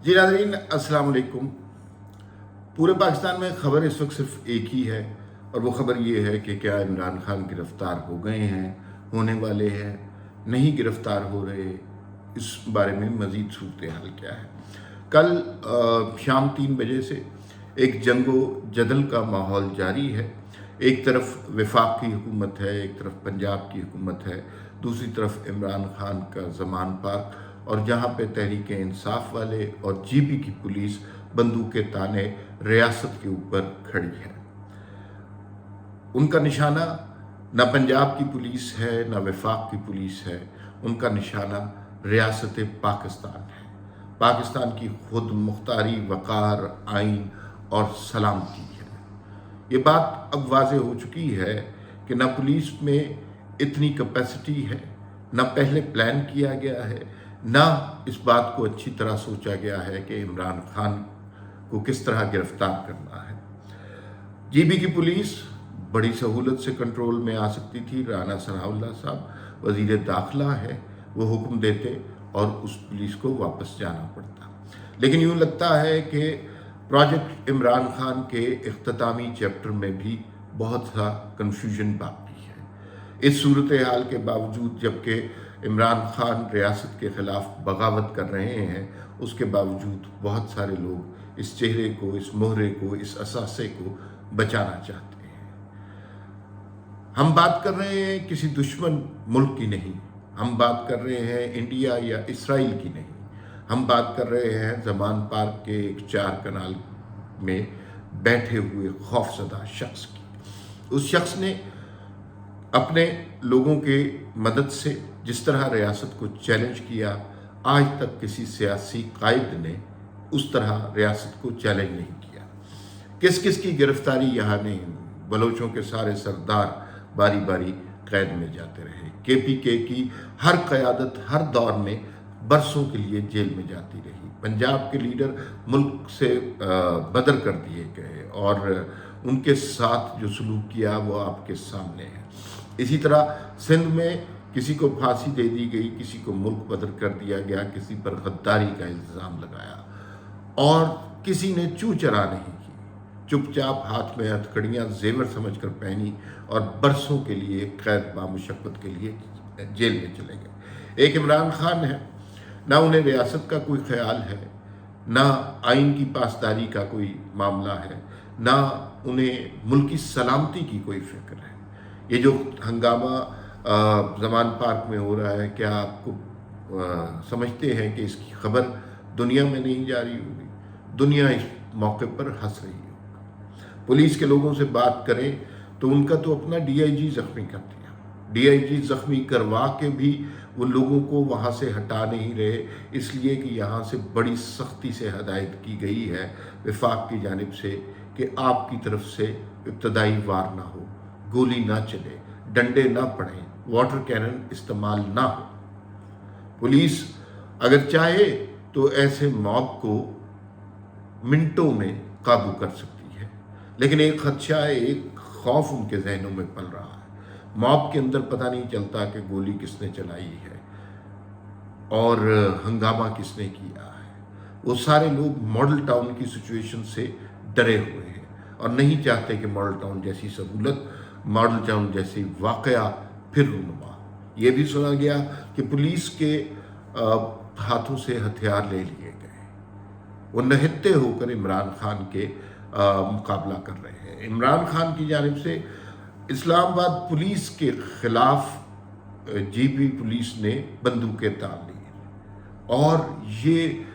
जी नाज़रीन, अस्सलाम वालेकुम। पूरे पाकिस्तान में खबर इस वक्त सिर्फ एक ही है, और वो खबर ये है कि क्या इमरान खान गिरफ़्तार हो गए हैं, होने वाले हैं, नहीं गिरफ़्तार हो रहे। इस बारे में मज़ीद सूरत हाल क्या है। कल शाम 3 बजे से एक जंगो जदल का माहौल जारी है। एक तरफ वफाक की हुकूमत है, एक तरफ पंजाब की हुकूमत है, दूसरी तरफ इमरान खान का ज़मान पार्क, और जहाँ पे तहरीक इंसाफ वाले और जीबी की पुलिस बंदूक ताने रियासत के ऊपर खड़ी है। उनका निशाना न पंजाब की पुलिस है, न वफाक की पुलिस है, उनका निशाना रियासत पाकिस्तान है। पाकिस्तान की खुद मुख्तारी, वक़ार, आइन और सलामती है। ये बात अब वाज़े हो चुकी है कि न पुलिस में इतनी कैपेसिटी है, न पहले प्लान किया गया है, न इस बात को अच्छी तरह सोचा गया है कि इमरान खान को किस तरह गिरफ्तार करना है। जीबी की पुलिस बड़ी सहूलत से कंट्रोल में आ सकती थी। राना सनाउल्लाह साहब वज़ीर दाखिला है, वो हुक्म देते और उस पुलिस को वापस जाना पड़ता। लेकिन यूँ लगता है कि प्रोजेक्ट इमरान खान के इख्तितामी चैप्टर में भी बहुत सा कन्फ्यूजन बाकी है। इस सूरत हाल के बावजूद, जबकि इमरान खान रियासत के ख़िलाफ़ बगावत कर रहे हैं, उसके बावजूद बहुत सारे लोग इस चेहरे को, इस मोहरे को, इस असासे को बचाना चाहते हैं। हम बात कर रहे हैं किसी दुश्मन मुल्क की नहीं, हम बात कर रहे हैं इंडिया या इसराइल की नहीं, हम बात कर रहे हैं ज़मान पार्क के एक 4 कनाल में बैठे हुए खौफजदा शख्स की। उस शख्स ने अपने लोगों के मदद से जिस तरह रियासत को चैलेंज किया, आज तक किसी सियासी कायद ने उस तरह रियासत को चैलेंज नहीं किया। किस किस की गिरफ्तारी यहाँ नहीं हुई। बलोचों के सारे सरदार बारी बारी कैद में जाते रहे। KPK की हर क़यादत हर दौर में बरसों के लिए जेल में जाती रही। पंजाब के लीडर मुल्क से बदर कर दिए गए, और उनके साथ जो सलूक किया वो आपके सामने है। इसी तरह सिंध में किसी को फांसी दे दी गई, किसी को मुल्क बदर कर दिया गया, किसी पर गद्दारी का इल्ज़ाम लगाया, और किसी ने चू चरा नहीं की। चुपचाप हाथ में हथकड़ियाँ जेवर समझकर पहनी और बरसों के लिए कैद बामुशक्क़त के लिए जेल में चले गए। एक इमरान खान है, ना उन्हें रियासत का कोई ख्याल है, ना आइन की पासदारी का कोई मामला है, ना उन्हें मुल्क की सलामती की कोई फ़िक्र है। ये जो हंगामा ज़मान पार्क में हो रहा है, क्या आपको समझते हैं कि इसकी खबर दुनिया में नहीं जा रही होगी? दुनिया इस मौके पर हंस रही होगी। पुलिस के लोगों से बात करें तो उनका तो अपना DIG ज़ख्मी कर दिया। DIG ज़ख्मी करवा के भी वो लोगों को वहाँ से हटा नहीं रहे, इसलिए कि यहाँ से बड़ी सख्ती से हदायत की गई है वफाक की जानिब से कि आपकी तरफ से इब्तदाई वार ना हो, गोली ना चले, डंडे ना पड़ें, वाटर कैनन इस्तेमाल ना हो। पुलिस अगर चाहे तो ऐसे मॉब को मिनटों में काबू कर सकती है, लेकिन एक खदशा है, एक खौफ उनके जहनों में पल रहा है। मॉब के अंदर पता नहीं चलता कि गोली किसने चलाई है और हंगामा किसने किया है। वो सारे लोग मॉडल टाउन की सिचुएशन से डरे हुए हैं और नहीं चाहते कि मॉडल टाउन जैसी सहूलत, मॉडल टाउन जैसी वाक़या फिर रूनुमा। ये भी सुना गया कि पुलिस के हाथों से हथियार ले लिए गए। वो नहत्ते होकर इमरान खान के मुकाबला कर रहे हैं। इमरान खान की जानिब से इस्लामाबाद पुलिस के ख़िलाफ़ जीबी पुलिस ने बंदूकें तान ली, और ये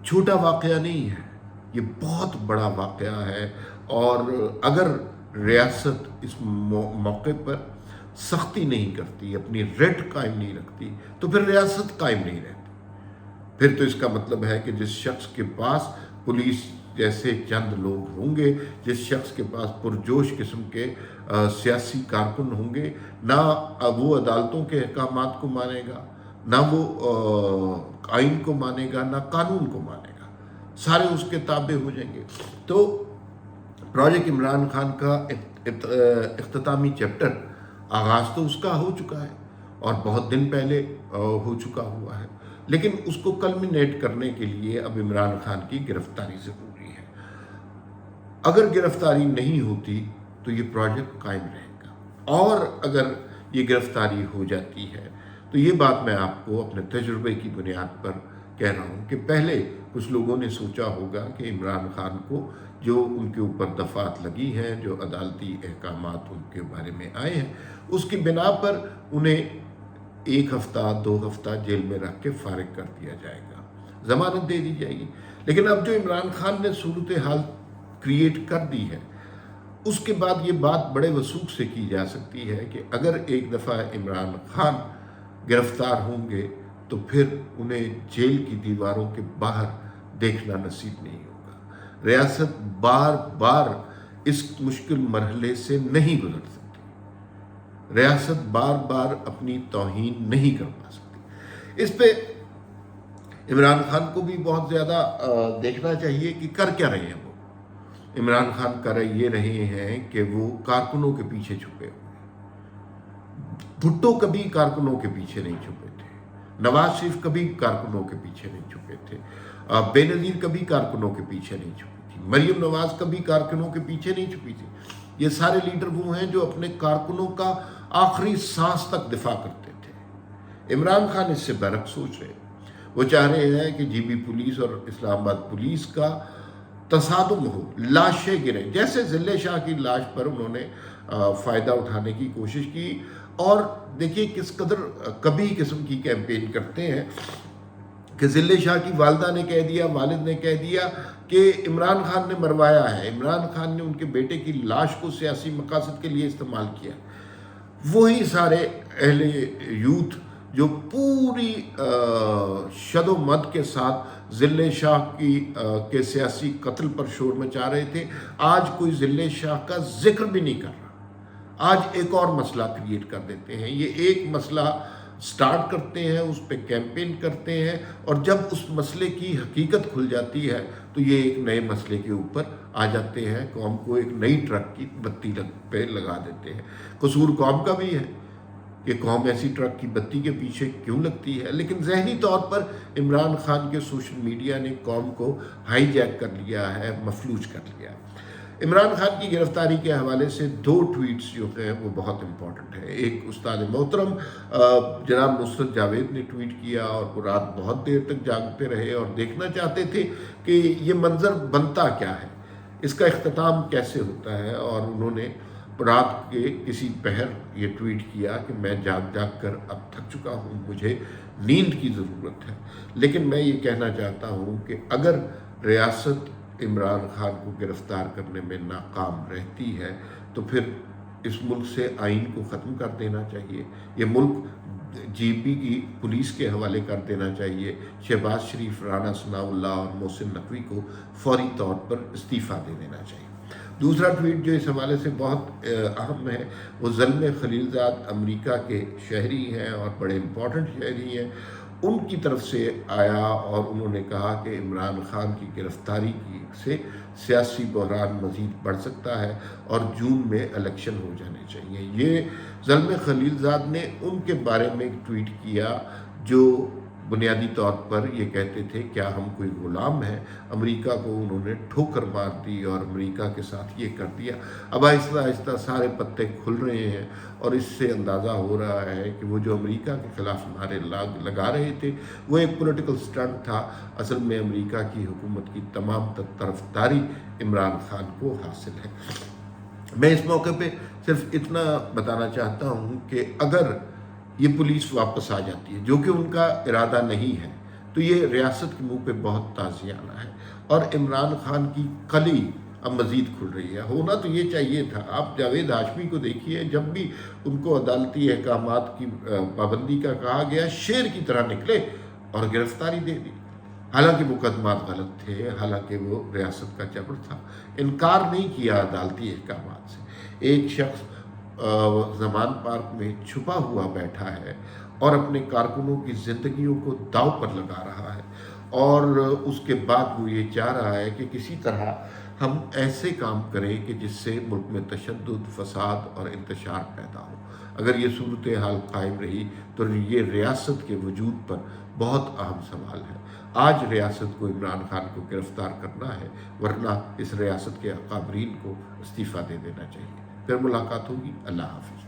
छोटा वाक़या नहीं है, ये बहुत बड़ा वाक़या है। और अगर रियासत इस मौके पर सख्ती नहीं करती, अपनी रेड कायम नहीं रखती, तो फिर रियासत कायम नहीं रहती। फिर तो इसका मतलब है कि जिस शख्स के पास पुलिस जैसे चंद लोग होंगे, जिस शख्स के पास पुरजोश किस्म के सियासी कारकुन होंगे, ना वो अदालतों के अहकामात को मानेगा, ना वो आइन को मानेगा, ना कानून को मानेगा, सारे उसके ताबे हो जाएंगे। तो प्रोजेक्ट इमरान खान का इख्तितामी चैप्टर आगाज़ तो उसका हो चुका है, और बहुत दिन पहले हो चुका हुआ है। लेकिन उसको कल्मिनेट करने के लिए अब इमरान खान की गिरफ्तारी ज़रूरी है। अगर गिरफ्तारी नहीं होती तो ये प्रोजेक्ट कायम रहेगा, और अगर ये गिरफ्तारी हो जाती है तो ये बात मैं आपको अपने तजुर्बे की बुनियाद पर कह रहा हूँ कि पहले कुछ लोगों ने सोचा होगा कि इमरान खान को जो उनके ऊपर दफ़ात लगी हैं, जो अदालती अहकामात उनके बारे में आए हैं, उसकी बिना पर उन्हें 1 हफ्ता 2 हफ्ता जेल में रख के फारिग कर दिया जाएगा, ज़मानत दे दी जाएगी। लेकिन अब जो इमरान खान ने सूरत हाल क्रिएट कर दी है, उसके बाद ये बात बड़े वसूख से की जा सकती है कि अगर एक दफ़ा इमरान खान गिरफ्तार होंगे तो फिर उन्हें जेल की दीवारों के बाहर देखना नसीब नहीं होगा। रियासत बार बार इस मुश्किल मरहले से नहीं गुजर सकती, रियासत बार बार अपनी तौहीन नहीं करवा सकती। इस पे इमरान खान को भी बहुत ज़्यादा देखना चाहिए कि कर क्या रहे हैं वो। इमरान खान कर ये रहे हैं कि वो कारकुनों के पीछे छुपे हुए। भुट्टो कभी कारकुनों के पीछे नहीं छुपे थे, नवाज शरीफ कभी कारकुनों के पीछे नहीं छुपे थे, बेनज़ीर कभी कारकुनों के पीछे नहीं छुपी थी, मरियम नवाज कभी कारकुनों के पीछे नहीं छुपी थी। ये सारे लीडर वो हैं जो अपने कारकुनों का आखिरी सांस तक दिफा करते थे। इमरान खान इससे बरक्स सोच रहे, वो चाह रहे हैं कि जीबी पुलिस और इस्लामाबाद पुलिस का तसादुम हो, लाशें गिरें। जैसे ज़िले शाह की लाश पर उन्होंने फ़ायदा उठाने की कोशिश की, और देखिए किस कदर कभी किस्म की कैंपेन करते हैं कि ज़िले शाह की वालदा ने कह दिया, वालिद ने कह दिया कि इमरान खान ने मरवाया है, इमरान खान ने उनके बेटे की लाश को सियासी मकासद के लिए इस्तेमाल किया। वही सारे अहले यूथ जो पूरी शदोमद के साथ ज़िले शाह के सियासी कत्ल पर शोर मचा रहे थे, आज कोई ज़िले शाह का जिक्र भी नहीं कर रहा। आज एक और मसला क्रिएट कर देते हैं। ये एक मसला स्टार्ट करते हैं, उस पर कैंपेन करते हैं, और जब उस मसले की हकीकत खुल जाती है तो ये एक नए मसले के ऊपर आ जाते हैं, कौम को एक नई ट्रक की बत्ती पे लगा देते हैं। कसूर कौम का भी है कि कौम ऐसी ट्रक की बत्ती के पीछे क्यों लगती है, लेकिन ज़हनी तौर पर इमरान खान के सोशल मीडिया ने कौम को हाईजैक कर लिया है, मफलूज कर लिया है। इमरान खान की गिरफ्तारी के हवाले से 2 ट्वीट्स जो हैं वो बहुत इम्पॉर्टेंट है। एक उस्ताद मोहतरम जनाब नुसरत जावेद ने ट्वीट किया, और वो रात बहुत देर तक जागते रहे और देखना चाहते थे कि ये मंज़र बनता क्या है, इसका इख्तिताम कैसे होता है, और उन्होंने रात के किसी पहर ये ट्वीट किया कि मैं जाग जाग कर अब थक चुका हूँ, मुझे नींद की ज़रूरत है। लेकिन मैं ये कहना चाहता हूँ कि अगर रियासत इमरान खान को गिरफ्तार करने में नाकाम रहती है तो फिर इस मुल्क से आइन को ख़त्म कर देना चाहिए, ये मुल्क जीबी की पुलिस के हवाले कर देना चाहिए, शहबाज शरीफ, राना सनाउल्लाह और मोहसिन नकवी को फौरी तौर पर इस्तीफ़ा दे देना चाहिए। दूसरा ट्वीट जो इस हवाले से बहुत अहम है वो ज़ल्मे खलीलज़ाद अमेरिका के शहरी हैं और बड़े इम्पोर्टेंट शहरी हैं, उनकी तरफ से आया, और उन्होंने कहा कि इमरान खान की गिरफ्तारी से सियासी बहरान मज़ीद बढ़ सकता है और जून में इलेक्शन हो जाने चाहिए। ये ज़ल्मे खलीलज़ाद ने उनके बारे में एक ट्वीट किया जो बुनियादी तौर पर ये कहते थे क्या हम कोई ग़ुलाम हैं। अमेरिका को उन्होंने ठोकर मार दी और अमेरिका के साथ ये कर दिया। अब आहिस्ता आहिस्ता सारे पत्ते खुल रहे हैं और इससे अंदाज़ा हो रहा है कि वो जो अमेरिका के ख़िलाफ़ नारे लगा रहे थे वो एक पॉलिटिकल स्टंट था। असल में अमेरिका की हुकूमत की तमाम तरफदारी इमरान खान को हासिल है। मैं इस मौके पर सिर्फ इतना बताना चाहता हूँ कि अगर ये पुलिस वापस आ जाती है, जो कि उनका इरादा नहीं है, तो ये रियासत के मुंह पे बहुत ताज़ियाना है और इमरान खान की कली अब मज़ीद खुल रही है। होना तो ये चाहिए था। आप जावेद हाशमी को देखिए, जब भी उनको अदालती अहकामात की पाबंदी का कहा गया, शेर की तरह निकले और गिरफ्तारी दे दी। हालांकि मुकदमात गलत थे, हालांकि वो रियासत का जबर था, इनकार नहीं किया अदालती अहकामात से। एक शख्स ज़मान पार्क में छुपा हुआ बैठा है और अपने कारकुनों की ज़िंदगियों को दाव पर लगा रहा है, और उसके बाद वो ये चाह रहा है कि किसी तरह ہم ایسے کام کریں کہ جس سے ملک میں تشدد، فساد اور انتشار پیدا ہو۔ اگر یہ صورتحال قائم رہی تو یہ ریاست کے وجود پر بہت اہم سوال ہے۔ آج ریاست کو عمران خان کو گرفتار کرنا ہے، ورنہ اس ریاست کے اکابرین کو استعفیٰ دے دینا چاہیے۔ پھر ملاقات ہوگی۔ اللہ حافظ۔